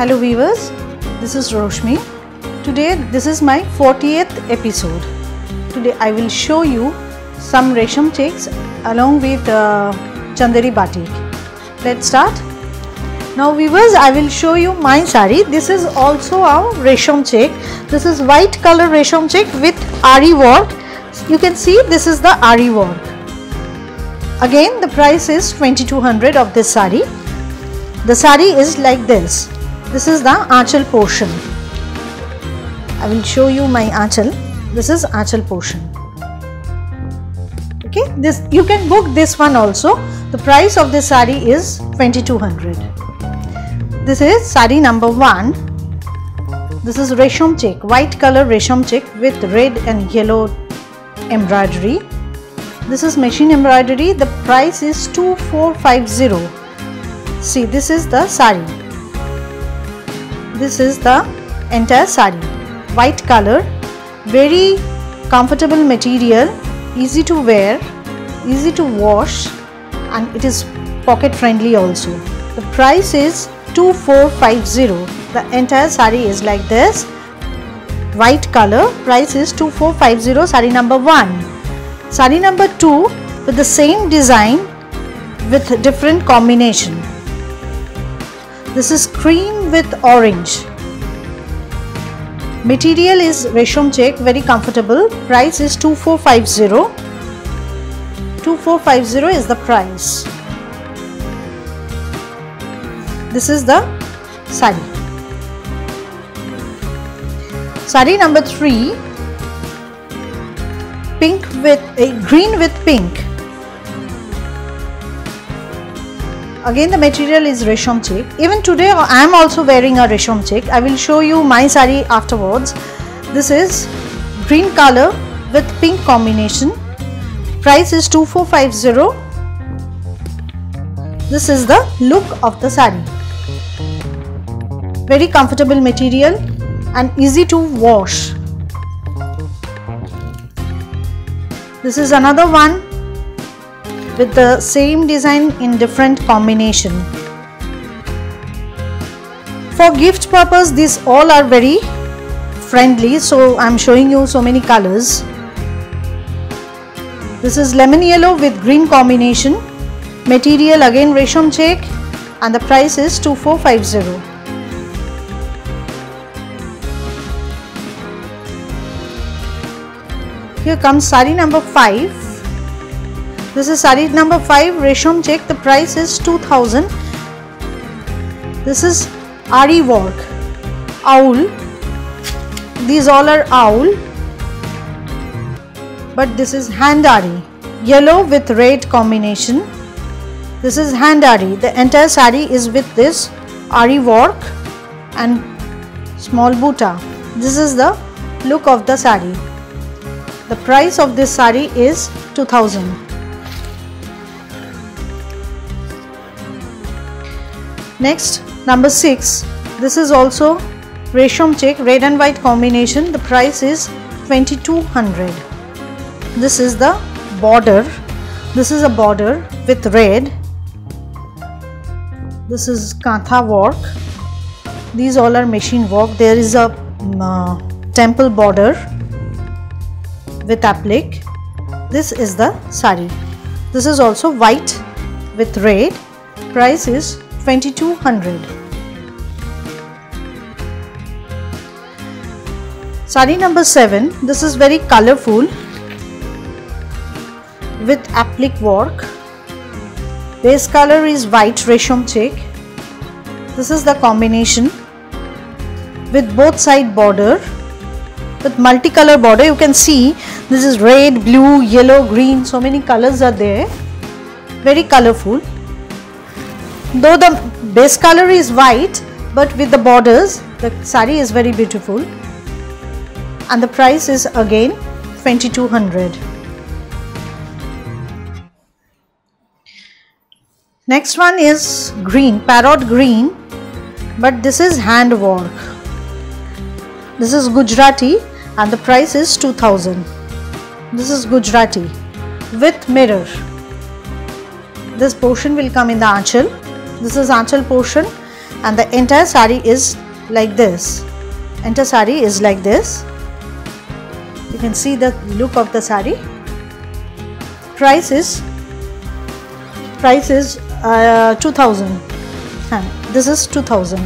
Hello viewers, this is Roshmi. Today this is my 40th episode. Today I will show you some resham checks along with Chanderi batik. Let's start. Now viewers, I will show you my sari. This is also a resham check. This is white color resham check with Ari work. You can see this is the Ari work. Again the price is 2200 of this sari. The sari is like this. This is the aanchal portion. I will show you my aanchal. This is aanchal portion. Okay, this you can book this one also. The price of this sari is 2200. This is sari number 1. This is resham check, white color resham check with red and yellow embroidery. This is machine embroidery. The price is 2450. See, this is the sari. This is the entire sari. White color, very comfortable material, easy to wear, easy to wash, and it is pocket friendly also. The price is 2450. The entire sari is like this. White color, price is 2450, sari number 1. Sari number 2 with the same design with different combination. This is cream with orange. Material is resham check, very comfortable. Price is 2450. 2450 is the price. This is the sari. Sari number 3, pink with green with pink. Again the material is resham check. Even today I am also wearing a resham check. I will show you my sari afterwards. This is green color with pink combination. Price is 2450. This is the look of the sari. Very comfortable material and easy to wash. This is another one with the same design in different combination. For gift purpose, these all are very friendly, so I am showing you so many colors. This is lemon yellow with green combination. Material again resham check, and the price is 2450. Here comes sari number 5. This is sari number 5 resham check. The price is 2000. This is Ari work, owl. These all are owl, but this is hand Ari, yellow with red combination. This is hand Ari. The entire sari is with this Ari work and small buta. This is the look of the sari. The price of this sari is 2000. Next, number 6. This is also resham check, red and white combination. The price is 2200. This is the border. This is a border with red. This is kantha work. These all are machine work. There is a temple border with applique. This is the sari. This is also white with red. Price is 2200. Sari number 7. This is very colorful with applique work. Base color is white resham check. This is the combination with both side border with multicolor border. You can see this is red, blue, yellow, green. So many colors are there. Very colorful. Though the base color is white, but with the borders, the sari is very beautiful. And the price is again 2200. Next one is green, parrot green, but this is hand work. This is Gujarati and the price is 2000. This is Gujarati with mirror. This portion will come in the aanchal. This is aanchal portion and the entire sari is like this. Entire sari is like this. You can see the look of the sari. Price is 2000. This is 2000.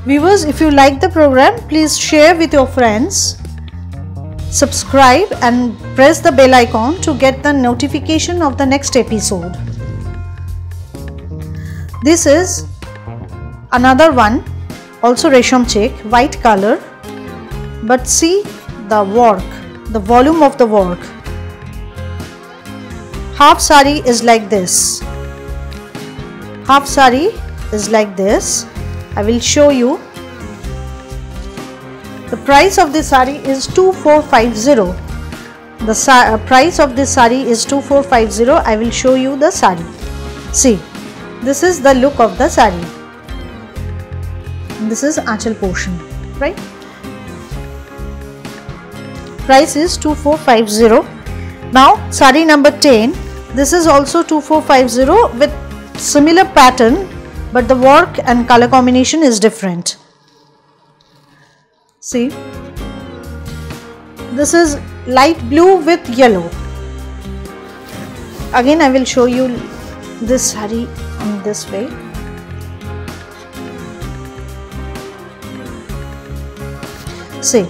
Viewers, if you like the program, please share with your friends, subscribe and press the bell icon to get the notification of the next episode. This is another one, also resham check, white color, but see the work, the volume of the work. Half sari is like this. Half sari is like this. I will show you. The price of this sari is 2450. The price of this sari is 2450. I will show you the sari. See, this is the look of the sari. This is Aanchal portion, right? Price is 2450. Now sari number 10. This is also 2450 with similar pattern, but the work and color combination is different. See, this is light blue with yellow. Again I will show you this sari in this way. See,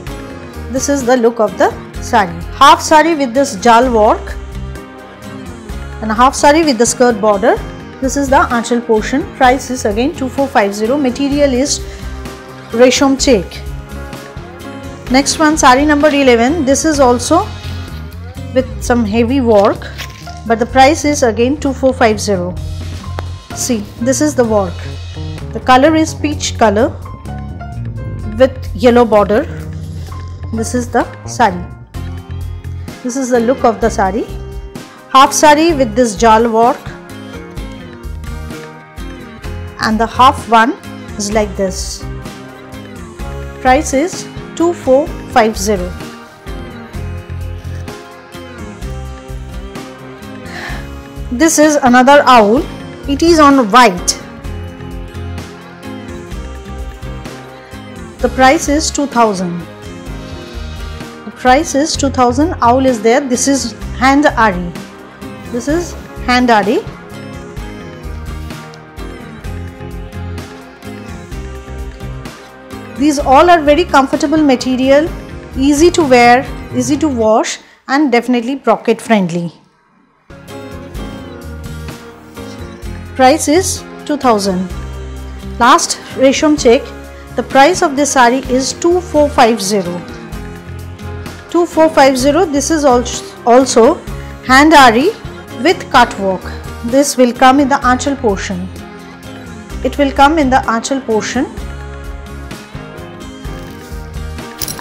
this is the look of the sari. Half sari with this jal work and half sari with the skirt border. This is the Aanchal portion. Price is again 2450. Material is resham check. Next one, sari number 11. This is also with some heavy work, but the price is again 2450. See, this is the work. The color is peach color with yellow border. This is the sari. This is the look of the sari. Half sari with this jal work, and the half one is like this. Price is 2450. This is another owl. It is on white. The price is 2000. The price is 2000. Owl is there. This is hand ari. This is hand ari. These all are very comfortable material, easy to wear, easy to wash, and definitely pocket friendly. Price is 2000. Last resham check. The price of this sari is 2450. 2450. This is also hand ari with cut work. This will come in the Aanchal portion. It will come in the Aanchal portion.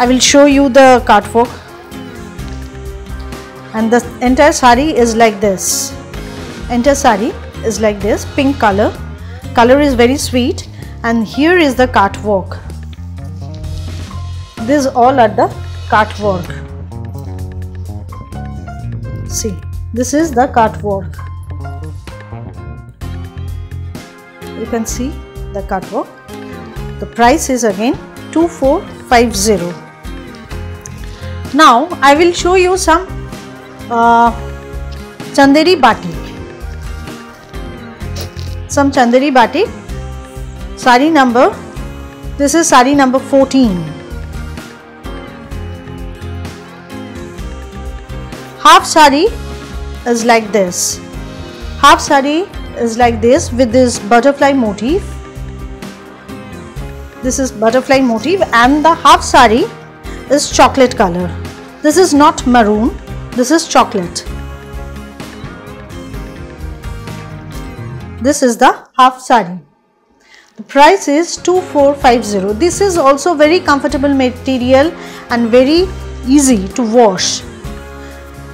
I will show you the cut work, and the entire sari is like this. Entire sari is like this, pink color. Color is very sweet, and here is the cut work. These all are the cut work. See, this is the cut work. You can see the cut work. The price is again 2450. Now I will show you some Chanderi batik. Some Chanderi batik. Sari number. This is sari number 14. Half sari is like this. Half sari is like this with this butterfly motif. This is butterfly motif, and the half sari is chocolate color. This is not maroon, this is chocolate. This is the half sari. The price is 2450. This is also very comfortable material and very easy to wash.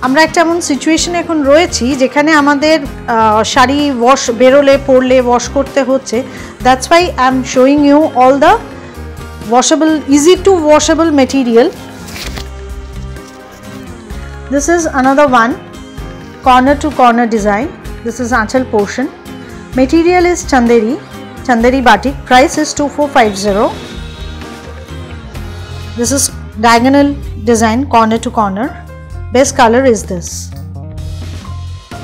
আমরা একটা এমন situation এখন রয়েছি যেখানে আমাদের sari wash বেরোলে পরলে wash করতে হচ্ছে। That's why I am showing you all the washable, easy to washable material. This is another one, corner to corner design. This is Aanchal portion. Material is Chanderi. Chanderi batik. Price is 2450. This is diagonal design, corner to corner. Best color is this.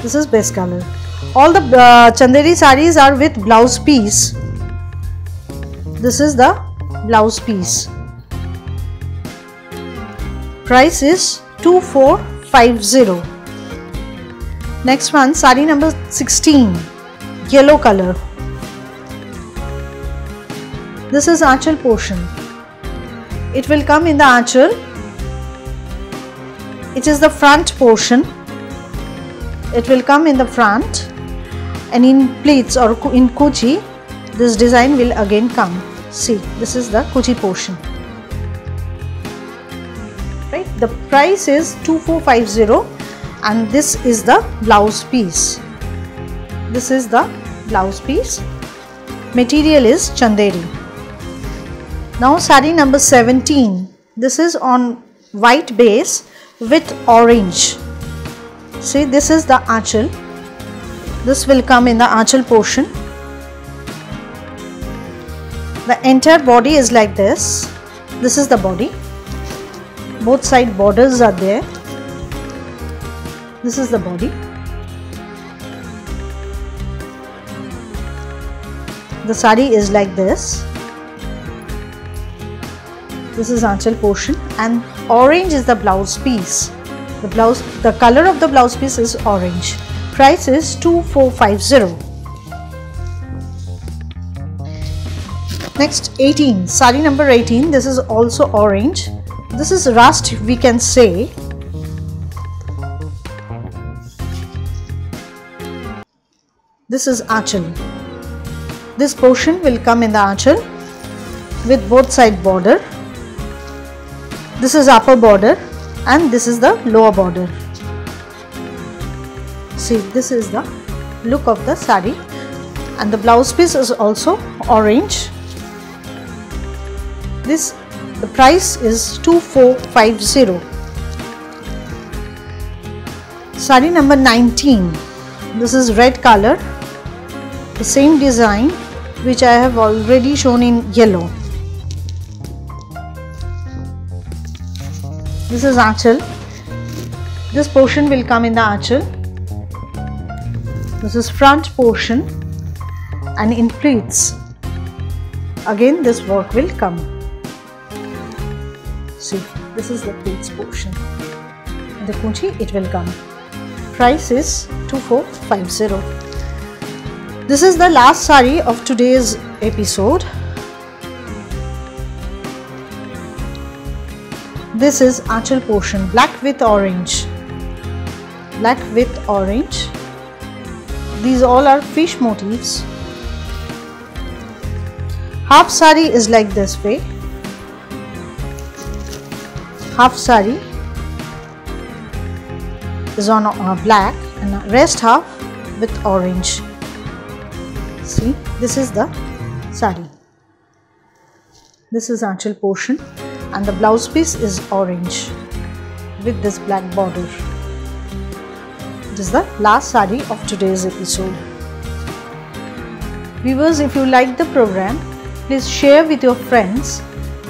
This is best color. All the Chanderi sarees are with blouse piece. This is the blouse piece. Price is 2450. Next one, saree number 16, yellow color. This is aanchal portion. It will come in the aanchal. It is the front portion. It will come in the front, and in pleats or in kuchi, this design will again come. See, this is the kuchi portion. Right, the price is 2450, and this is the blouse piece. This is the blouse piece. Material is Chanderi. Now saree number 17. This is on white base with orange. See, this is the aanchal. This will come in the aanchal portion. The entire body is like this. This is the body. Both side borders are there. This is the body. The saree is like this. This is aanchal portion, and orange is the blouse piece. The color of the blouse piece is orange. Price is 2450. Next, 18, saree number 18. This is also orange. This is rust, we can say. This is aanchal. This portion will come in the aanchal with both side border. This is upper border, and this is the lower border. See, this is the look of the saree, and the blouse piece is also orange. The price is 2450. Saree number 19. This is red color. The same design which I have already shown in yellow. This is aanchal. This portion will come in the aanchal. This is front portion, and in pleats again this work will come. See, this is the pleats portion. In the kunchi it will come. Price is 2450. This is the last saree of today's episode. This is aanchal portion, black with orange. Black with orange. These all are fish motifs. Half saree is like this way. Half saree is on black, and rest half with orange. See, this is the saree. This is aanchal portion, and the blouse piece is orange with this black border. This is the last saree of today's episode. Viewers, if you like the program, please share with your friends,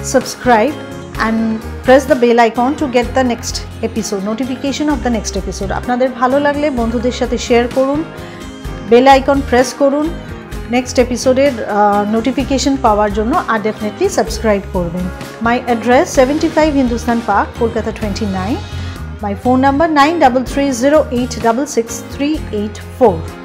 subscribe, and press the bell icon to get the next episode, notification of the next episode. আপনাদের ভালো লাগলে বন্ধুদের সাথে share করুন, bell icon press করুন, next এপিসোডের notification পাওয়ার জন্য আর definitely subscribe করবেন। মাই address 75 Hindustan park, Kolkata 29। My phone number 9330866384.